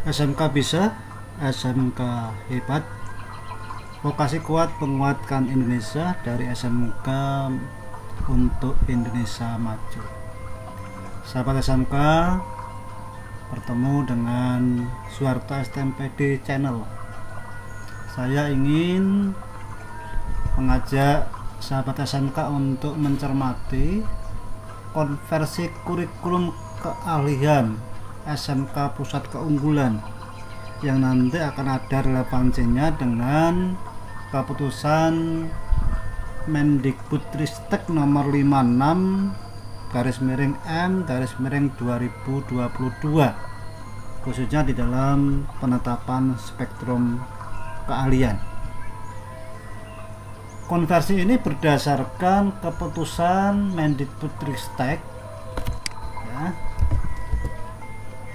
SMK bisa, SMK hebat, vokasi kuat menguatkan Indonesia, dari SMK untuk Indonesia maju. Sahabat SMK, bertemu dengan Suharto STMPD Channel. Saya ingin mengajak sahabat SMK untuk mencermati konversi kurikulum keahlian SMK Pusat Keunggulan yang nanti akan ada relevansinya dengan keputusan Mendikbudristek nomor 56/M/2022, khususnya di dalam penetapan spektrum keahlian. Konversi ini berdasarkan keputusan Mendikbudristek ya,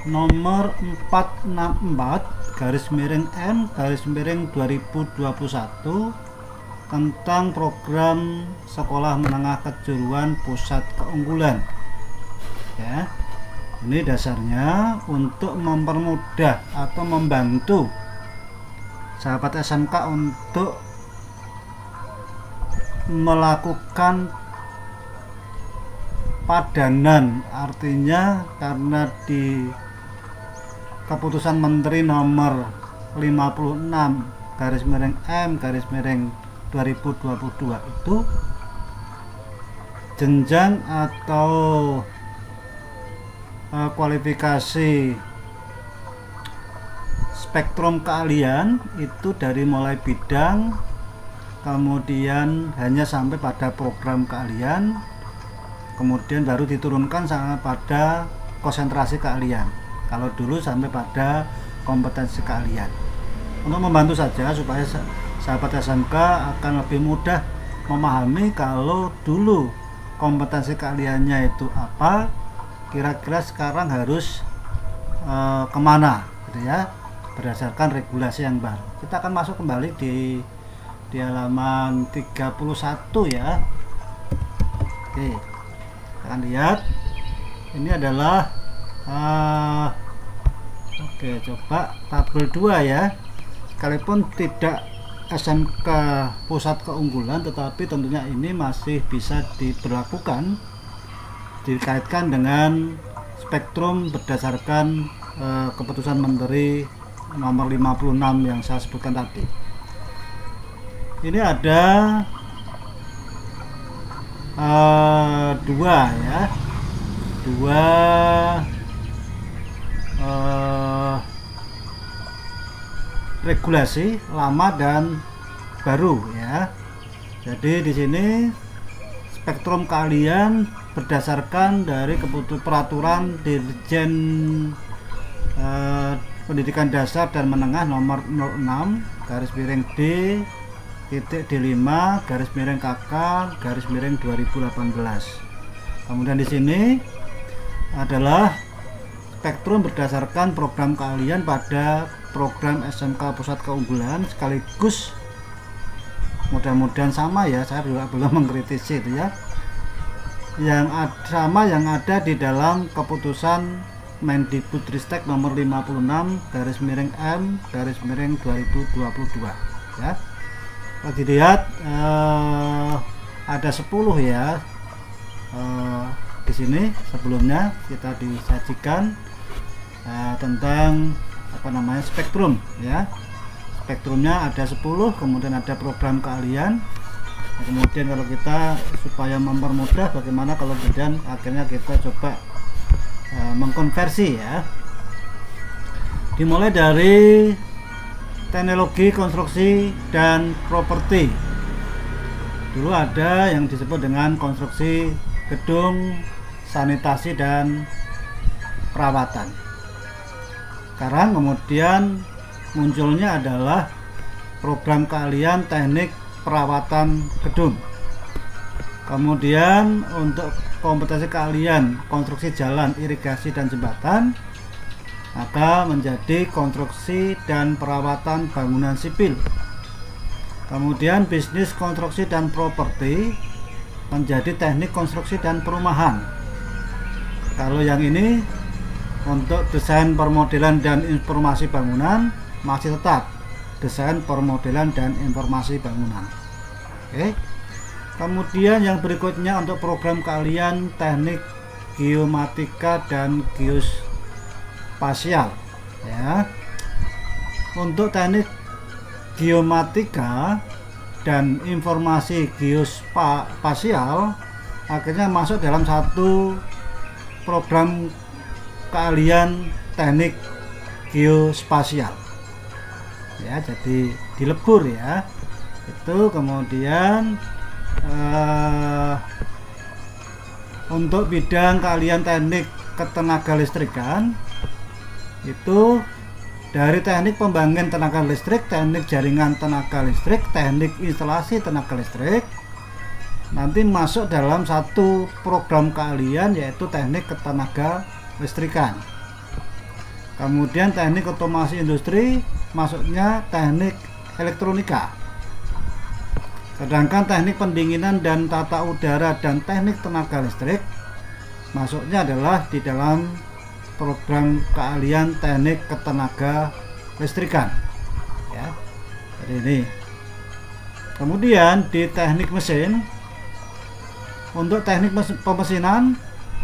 nomor 464/M/2021 tentang program sekolah menengah kejuruan pusat keunggulan. Ya, ini dasarnya untuk mempermudah atau membantu sahabat SMK untuk melakukan padanan, artinya karena di keputusan Menteri nomor 56/M/2022 itu jenjang atau kualifikasi spektrum keahlian itu dari mulai bidang, kemudian hanya sampai pada program keahlian, kemudian baru diturunkan sampai pada konsentrasi keahlian. Kalau dulu sampai pada kompetensi keahlian. Untuk membantu saja supaya sahabat SMK akan lebih mudah memahami kalau dulu kompetensi keahliannya itu apa, kira-kira sekarang harus kemana gitu ya, berdasarkan regulasi yang baru. Kita akan masuk kembali di halaman 31 ya. Oke, kita akan lihat ini adalah oke, coba tabel 2 ya. Sekalipun tidak SMK Pusat Keunggulan, tetapi tentunya ini masih bisa diberlakukan, dikaitkan dengan spektrum berdasarkan keputusan Menteri nomor 56 yang saya sebutkan tadi. Ini ada dua ya, regulasi lama dan baru ya. Jadi di sini spektrum keahlian berdasarkan dari peraturan Dirjen Pendidikan Dasar dan Menengah nomor 06/D-5/KK/2018. Kemudian di sini adalah spektrum berdasarkan program keahlian pada program SMK Pusat Keunggulan, sekaligus mudah-mudahan sama ya, saya juga belum mengkritisi itu ya, yang sama yang ada di dalam keputusan Mendikbudristek nomor 56/M/2022 ya. Kalau dilihat ada 10 ya. Di sini sebelumnya kita disajikan tentang spektrum ya. Spektrumnya ada 10, kemudian ada program keahlian. Kemudian kalau kita supaya mempermudah bagaimana kalau kemudian akhirnya kita coba mengkonversi ya. Dimulai dari teknologi konstruksi dan properti. Dulu ada yang disebut dengan konstruksi gedung, sanitasi dan perawatan. Sekarang kemudian munculnya adalah program keahlian teknik perawatan gedung. Kemudian untuk kompetensi keahlian konstruksi jalan, irigasi dan jembatan, maka menjadi konstruksi dan perawatan bangunan sipil. Kemudian bisnis konstruksi dan properti menjadi teknik konstruksi dan perumahan. Kalau yang ini Untuk desain permodelan dan informasi bangunan masih tetap desain permodelan dan informasi bangunan. Oke. Kemudian yang berikutnya untuk program keahlian teknik geomatika dan geospasial ya. Untuk teknik geomatika dan informasi geospasial akhirnya masuk dalam satu program keahlian teknik geospasial ya, jadi dilebur ya. Itu kemudian untuk bidang keahlian teknik ketenaga listrikan itu dari teknik pembangkit tenaga listrik, teknik jaringan tenaga listrik, teknik instalasi tenaga listrik, nanti masuk dalam satu program keahlian yaitu teknik ketenaga listrikan. Kemudian teknik otomasi industri masuknya teknik elektronika. Sedangkan teknik pendinginan dan tata udara dan teknik tenaga listrik masuknya adalah di dalam program keahlian teknik ketenaga listrikan ya. Jadi ini. Kemudian di teknik mesin, untuk teknik pemesinan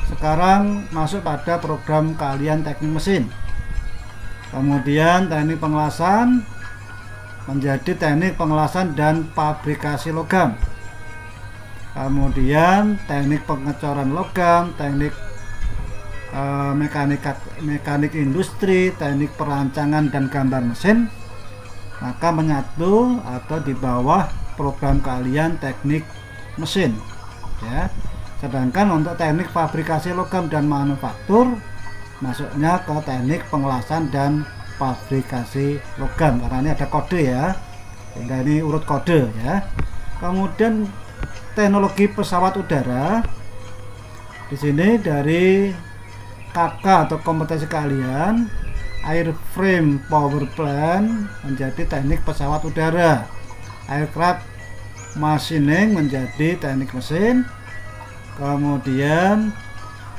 sekarang masuk pada program keahlian teknik mesin. Kemudian teknik pengelasan menjadi teknik pengelasan dan fabrikasi logam. Kemudian teknik pengecoran logam, teknik mekanik industri, teknik perancangan dan gambar mesin, maka menyatu atau di bawah program keahlian teknik mesin ya. Sedangkan untuk teknik fabrikasi logam dan manufaktur masuknya ke teknik pengelasan dan fabrikasi logam, karena ini ada kode ya, sehingga ini urut kode ya. Kemudian teknologi pesawat udara, di sini dari KK atau kompetensi keahlian airframe power plant menjadi teknik pesawat udara, aircraft machining menjadi teknik mesin, kemudian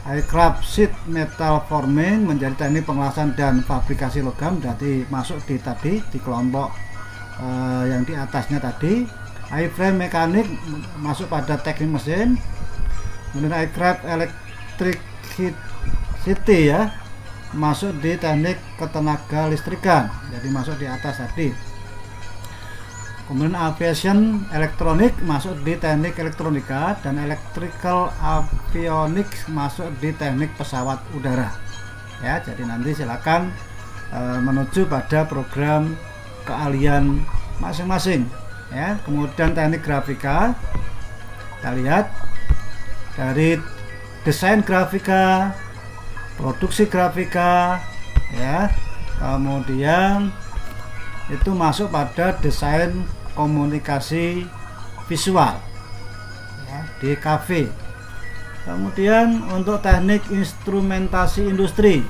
aircraft sheet metal forming menjadi teknik pengelasan dan fabrikasi logam, jadi masuk di tadi di kelompok yang di atasnya tadi. Airframe mekanik masuk pada teknik mesin. Kemudian aircraft electricity ya masuk di teknik ketenaga listrikan, jadi masuk di atas tadi. Kemudian aviation elektronik masuk di teknik elektronika, dan electrical avionics masuk di teknik pesawat udara ya. Jadi nanti silakan menuju pada program keahlian masing-masing ya. Kemudian teknik grafika, kita lihat dari desain grafika, produksi grafika ya, kemudian itu masuk pada desain komunikasi visual ya, di DKV. Kemudian untuk teknik instrumentasi industri,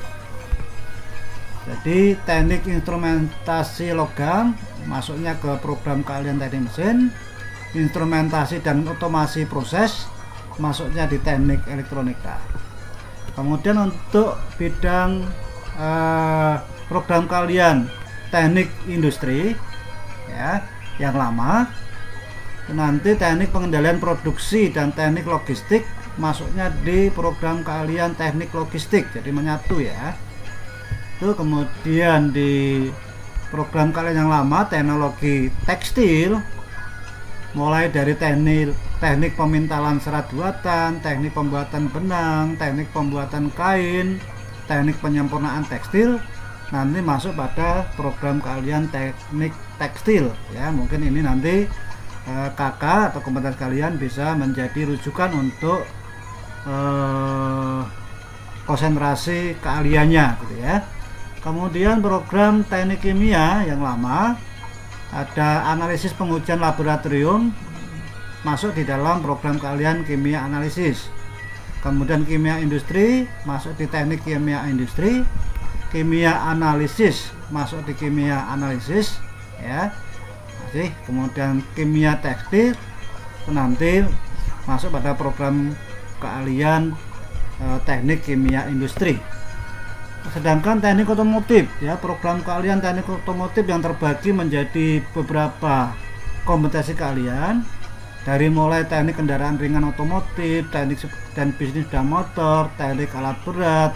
jadi teknik instrumentasi logam masuknya ke program keahlian teknik mesin. Instrumentasi dan otomasi proses masuknya di teknik elektronika. Kemudian untuk bidang program keahlian teknik industri ya, yang lama nanti teknik pengendalian produksi dan teknik logistik masuknya di program keahlian teknik logistik, jadi menyatu ya. Itu kemudian di program keahlian yang lama teknologi tekstil, mulai dari teknik pemintalan serat buatan, teknik pembuatan benang, teknik pembuatan kain, teknik penyempurnaan tekstil, nanti masuk pada program keahlian teknik tekstil ya. Mungkin ini nanti KK atau kompetensi kalian bisa menjadi rujukan untuk konsentrasi keahliannya gitu ya. Kemudian program teknik kimia yang lama ada analisis pengujian laboratorium, masuk di dalam program keahlian kimia analisis. Kemudian kimia industri masuk di teknik kimia industri. Kimia analisis masuk di kimia analisis ya. Masih. Kemudian kimia tekstil nanti masuk pada program keahlian teknik kimia industri. Sedangkan teknik otomotif ya, program keahlian teknik otomotif yang terbagi menjadi beberapa kompetensi keahlian, dari mulai teknik kendaraan ringan otomotif, teknik dan bisnis dan motor, teknik alat berat,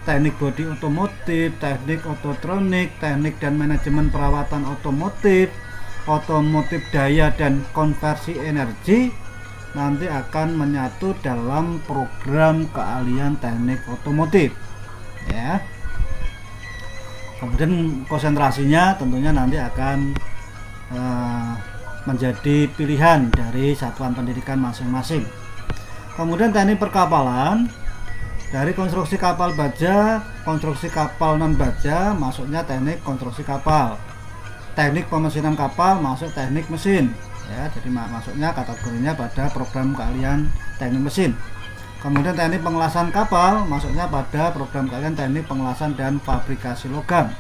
teknik bodi otomotif, teknik ototronik, teknik dan manajemen perawatan otomotif, otomotif daya dan konversi energi, nanti akan menyatu dalam program keahlian teknik otomotif ya. Kemudian konsentrasinya tentunya nanti akan menjadi pilihan dari satuan pendidikan masing-masing. Kemudian teknik perkapalan, dari konstruksi kapal baja, konstruksi kapal non baja, masuknya teknik konstruksi kapal. Teknik pemesinan kapal masuk teknik mesin ya, jadi masuknya kategorinya pada program keahlian teknik mesin. Kemudian teknik pengelasan kapal masuknya pada program keahlian teknik pengelasan dan fabrikasi logam.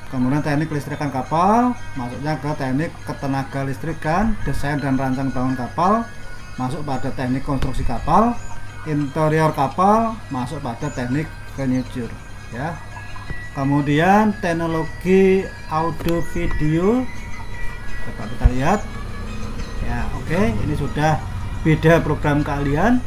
Kemudian teknik listrikan kapal masuknya ke teknik ketenaga listrikan, desain dan rancang bangun kapal masuk pada teknik konstruksi kapal. Interior kapal masuk pada teknik furniture ya. Kemudian teknologi audio video, coba kita lihat ya. Oke, ini sudah beda program keahlian.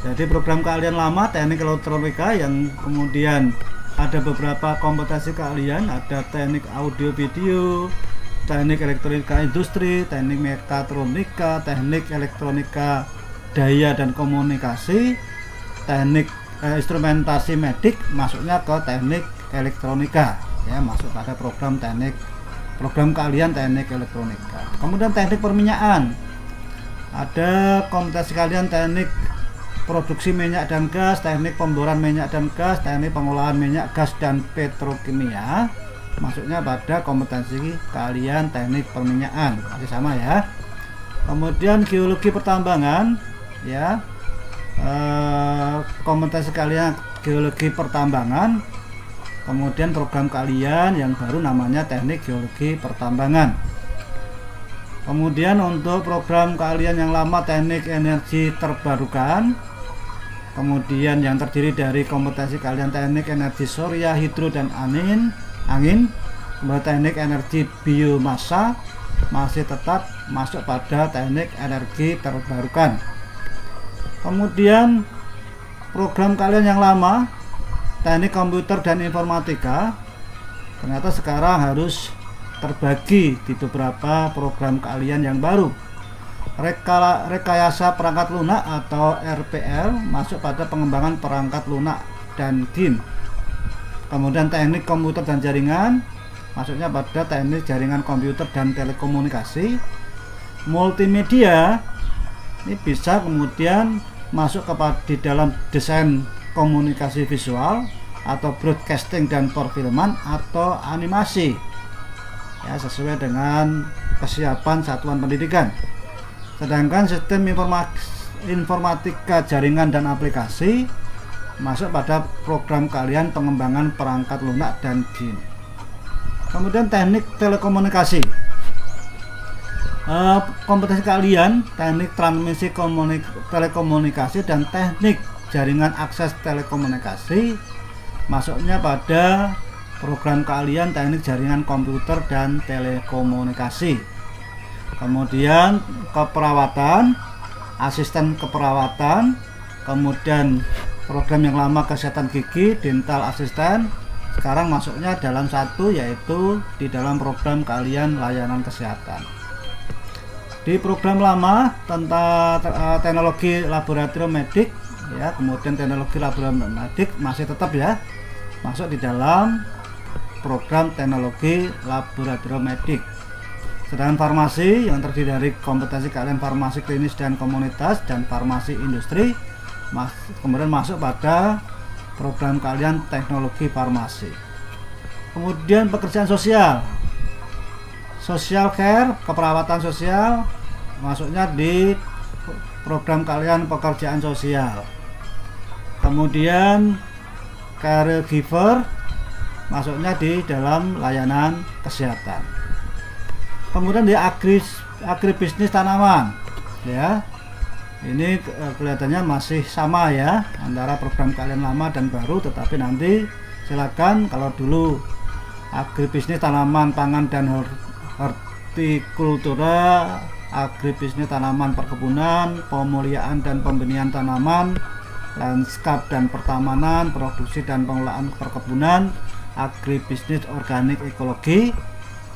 Jadi program keahlian lama teknik elektronika yang kemudian ada beberapa kompetensi keahlian, ada teknik audio video, teknik elektronika industri, teknik mekatronika, teknik elektronika daya dan komunikasi, teknik instrumentasi medik, masuknya ke teknik elektronika ya, masuk pada program keahlian teknik elektronika. Kemudian teknik perminyakan, ada kompetensi keahlian teknik produksi minyak dan gas, teknik pemboran minyak dan gas, teknik pengolahan minyak, gas dan petrokimia, masuknya pada kompetensi keahlian teknik perminyakan, masih sama ya. Kemudian geologi pertambangan ya, kompetensi keahlian geologi pertambangan, kemudian program keahlian yang baru namanya teknik geologi pertambangan. Kemudian untuk program keahlian yang lama teknik energi terbarukan, kemudian yang terdiri dari kompetensi keahlian teknik energi surya, hidro dan angin, kemudian teknik energi biomasa masih tetap masuk pada teknik energi terbarukan. Kemudian program keahlian yang lama teknik komputer dan informatika ternyata sekarang harus terbagi di beberapa program keahlian yang baru. Rekayasa perangkat lunak atau RPL masuk pada pengembangan perangkat lunak dan DIN. Kemudian teknik komputer dan jaringan masuknya pada teknik jaringan komputer dan telekomunikasi. Multimedia ini bisa kemudian masuk di dalam desain komunikasi visual atau broadcasting dan perfilman atau animasi ya, sesuai dengan kesiapan satuan pendidikan. Sedangkan sistem informatika jaringan dan aplikasi masuk pada program keahlian pengembangan perangkat lunak dan DIN. Kemudian teknik telekomunikasi, kompetensi keahlian teknik transmisi telekomunikasi dan teknik jaringan akses telekomunikasi masuknya pada program keahlian teknik jaringan komputer dan telekomunikasi. Kemudian keperawatan, asisten keperawatan, kemudian program yang lama kesehatan gigi, dental asisten, sekarang masuknya dalam satu, yaitu di dalam program keahlian layanan kesehatan. Di program lama tentang teknologi laboratorium medik ya, kemudian teknologi laboratorium medik masih tetap ya masuk di dalam program teknologi laboratorium medik. Sedangkan farmasi yang terdiri dari kompetensi keahlian farmasi klinis dan komunitas dan farmasi industri kemudian masuk pada program keahlian teknologi farmasi. Kemudian pekerjaan sosial, social care, keperawatan sosial masuknya di program keahlian pekerjaan sosial. Kemudian caregiver masuknya di dalam layanan kesehatan. Kemudian di agribisnis tanaman ya, ini kelihatannya masih sama ya antara program keahlian lama dan baru, tetapi nanti Silakan. Kalau dulu agribisnis tanaman pangan dan hortikultura, agribisnis tanaman perkebunan, pemuliaan dan pembenihan tanaman, lanskap dan pertamanan, produksi dan pengelolaan perkebunan, agribisnis organik ekologi.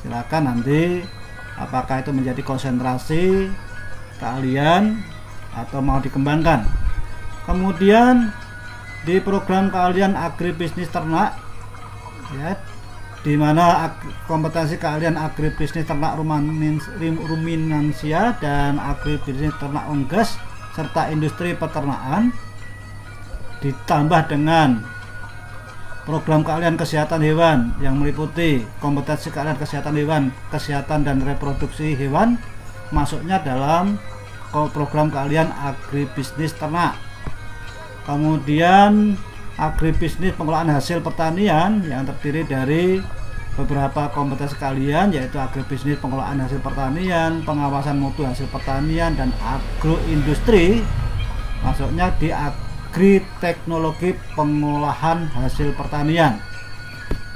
Silakan nanti apakah itu menjadi konsentrasi keahlian atau mau dikembangkan. Kemudian di program keahlian agribisnis ternak, ya, di mana kompetensi keahlian agribisnis ternak ruminansia dan agribisnis ternak unggas serta industri peternakan, ditambah dengan program keahlian kesehatan hewan yang meliputi kompetensi keahlian kesehatan hewan, kesehatan dan reproduksi hewan, masuknya dalam program keahlian agribisnis ternak. Kemudian agribisnis pengelolaan hasil pertanian yang terdiri dari beberapa kompetensi keahlian, yaitu agribisnis pengelolaan hasil pertanian, pengawasan mutu hasil pertanian, dan agroindustri, masuknya di teknologi pengolahan hasil pertanian.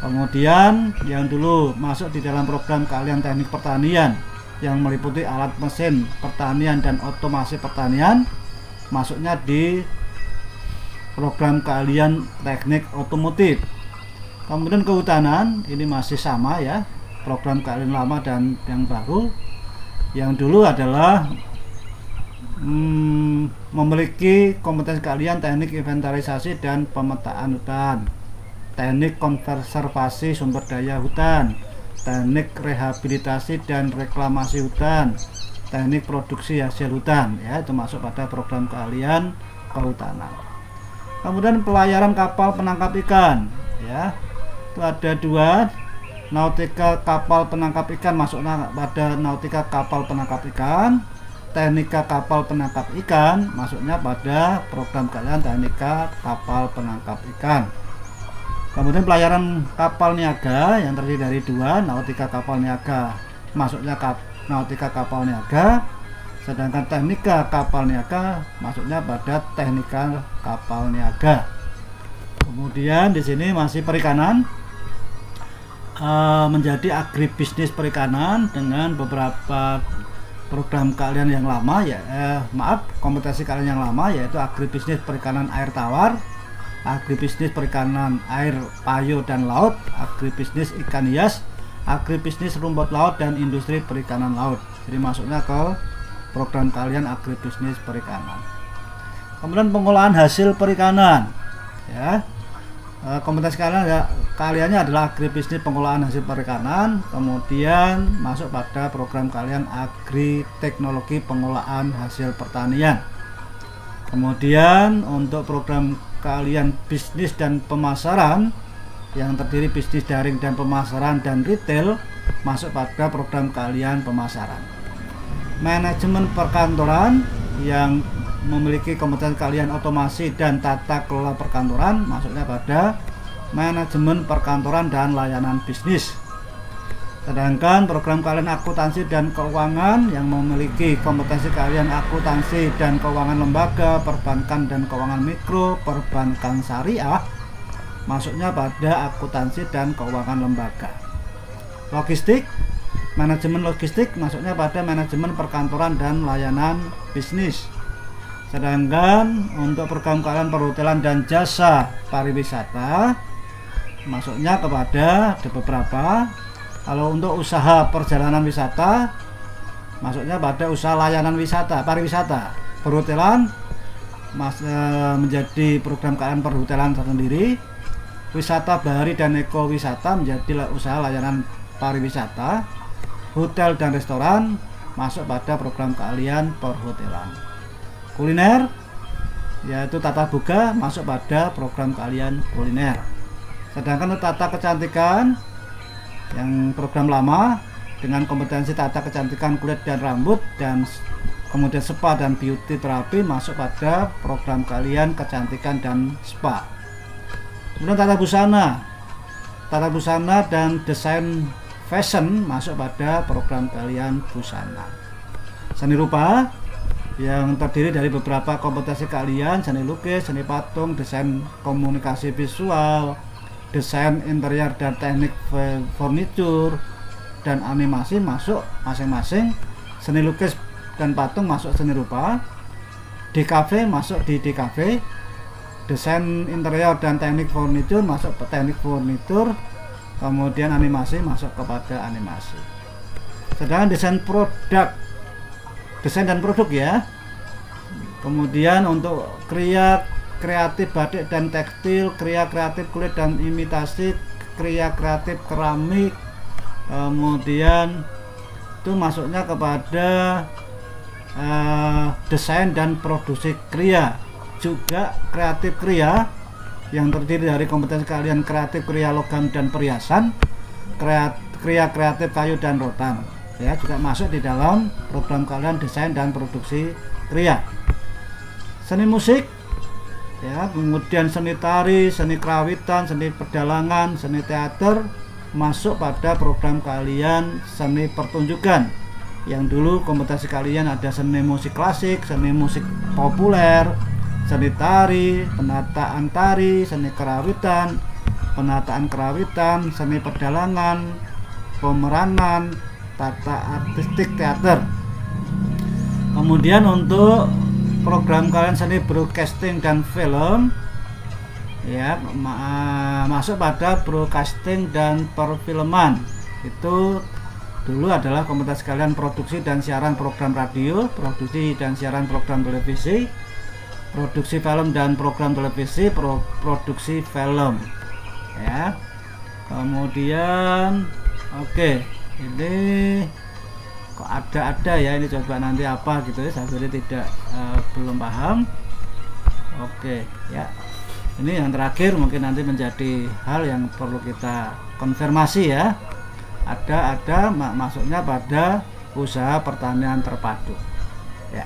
Kemudian yang dulu masuk di dalam program keahlian teknik pertanian yang meliputi alat mesin pertanian dan otomasi pertanian, masuknya di program keahlian teknik otomotif. Kemudian kehutanan, ini masih sama ya, program keahlian lama dan yang baru. Yang dulu adalah memiliki kompetensi keahlian teknik inventarisasi dan pemetaan hutan, teknik konservasi sumber daya hutan, teknik rehabilitasi dan reklamasi hutan, teknik produksi hasil hutan, ya, itu masuk pada program keahlian kehutanan. Kemudian pelayaran kapal penangkap ikan, ya, itu ada dua, nautika kapal penangkap ikan masuknya pada nautika kapal penangkap ikan, teknika kapal penangkap ikan masuknya pada program keahlian teknika kapal penangkap ikan. Kemudian pelayaran kapal niaga yang terdiri dari dua, nautika kapal niaga masuknya nautika kapal niaga, sedangkan teknika kapal niaga masuknya pada teknika kapal niaga. Kemudian di sini masih perikanan, menjadi agribisnis perikanan dengan beberapa program keahlian yang lama, ya, kompetensi keahlian yang lama, yaitu agribisnis perikanan air tawar, agribisnis perikanan air payo dan laut, agribisnis ikan hias, agribisnis rumput laut, dan industri perikanan laut. Jadi masuknya ke program keahlian agribisnis perikanan. Kemudian pengolahan hasil perikanan, ya, kompetensi keahliannya adalah agribisnis pengolahan hasil perikanan. Kemudian masuk pada program keahlian teknologi pengolahan hasil pertanian. Kemudian untuk program keahlian bisnis dan pemasaran yang terdiri bisnis daring dan pemasaran dan retail, masuk pada program keahlian pemasaran. Manajemen perkantoran yang memiliki kompetensi keahlian otomasi dan tata kelola perkantoran, masuknya pada manajemen perkantoran dan layanan bisnis. Sedangkan program keahlian akuntansi dan keuangan yang memiliki kompetensi keahlian akuntansi dan keuangan lembaga, perbankan dan keuangan mikro, perbankan syariah, masuknya pada akuntansi dan keuangan lembaga. Logistik, manajemen logistik masuknya pada manajemen perkantoran dan layanan bisnis. Sedangkan untuk program keahlian perhotelan dan jasa pariwisata, masuknya kepada ada beberapa. Kalau untuk usaha perjalanan wisata, masuknya pada usaha layanan wisata pariwisata. Perhotelan menjadi program keahlian perhotelan tersendiri. Wisata bahari dan ekowisata menjadi usaha layanan pariwisata. Hotel dan restoran masuk pada program keahlian perhotelan. Kuliner, yaitu tata boga, masuk pada program keahlian kuliner. Sedangkan untuk tata kecantikan yang program lama dengan kompetensi tata kecantikan kulit dan rambut, dan kemudian spa dan beauty terapi, masuk pada program keahlian kecantikan dan spa. Kemudian tata busana dan desain fashion masuk pada program keahlian busana. Seni rupa yang terdiri dari beberapa kompetensi keahlian, seni lukis, seni patung, desain komunikasi visual, desain interior dan teknik furniture dan animasi masuk masing-masing, seni lukis dan patung masuk seni rupa, DKV masuk di DKV, desain interior dan teknik furniture masuk ke teknik furniture, kemudian animasi masuk kepada animasi. Sedangkan desain dan produk ya, kemudian untuk kreatif batik dan tekstil, kreatif kulit dan imitasi, kreatif keramik, kemudian itu masuknya kepada desain dan produksi kriya. Juga kreatif kriya yang terdiri dari kompetensi keahlian kreatif kriya logam dan perhiasan, kriya kreatif kayu dan rotan ya, juga masuk di dalam program keahlian desain dan produksi kriya. Seni musik ya, kemudian seni tari, seni kerawitan, seni pedalangan, seni teater masuk pada program keahlian seni pertunjukan, yang dulu kompetensi keahlian ada seni musik klasik, seni musik populer, seni tari, penataan tari, seni kerawitan, penataan kerawitan, seni pedalangan, pemeranan, tata artistik teater. Kemudian untuk program kalian seni broadcasting dan film ya, masuk pada broadcasting dan perfilman. Itu dulu adalah kompetensi kalian produksi dan siaran program radio, produksi dan siaran program televisi, produksi film dan program televisi, produksi film ya. Kemudian ini kok ada ya, ini coba nanti apa gitu ya, saya tidak belum paham. Ya, ini yang terakhir mungkin nanti menjadi hal yang perlu kita konfirmasi ya. Ada masuknya pada usaha pertanian terpadu ya.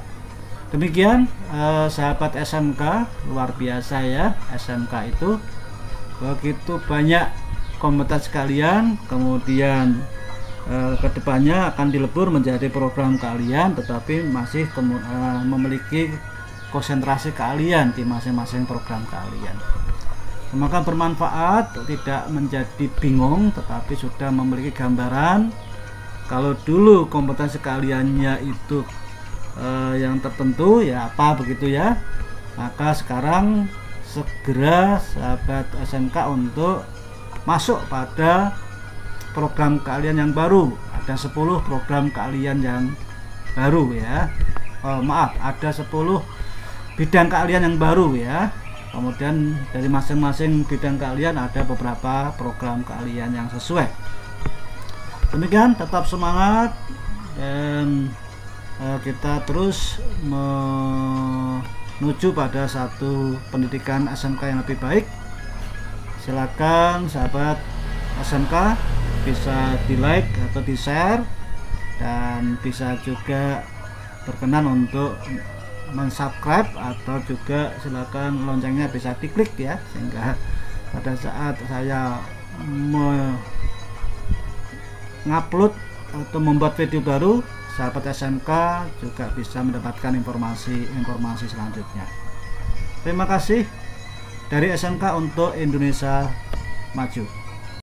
Demikian sahabat SMK, luar biasa ya, SMK itu begitu banyak kompetensi kalian, kemudian kedepannya akan dilebur menjadi program keahlian, tetapi masih memiliki konsentrasi keahlian di masing-masing program keahlian. Semoga bermanfaat, tidak menjadi bingung, tetapi sudah memiliki gambaran. Kalau dulu kompetensi keahliannya itu yang tertentu ya apa begitu ya, maka sekarang segera sahabat SMK untuk masuk pada program keahlian yang baru. Ada 10 program keahlian yang baru ya, ada 10 bidang keahlian yang baru ya. Kemudian dari masing-masing bidang keahlian ada beberapa program keahlian yang sesuai. Demikian, tetap semangat dan kita terus menuju pada satu pendidikan SMK yang lebih baik. Silakan sahabat SMK bisa di like atau di share, dan bisa juga berkenan untuk mensubscribe, atau juga silakan loncengnya bisa diklik ya, sehingga pada saat saya mengupload atau membuat video baru, sahabat SMK juga bisa mendapatkan informasi selanjutnya. Terima kasih dari SMK untuk Indonesia Maju.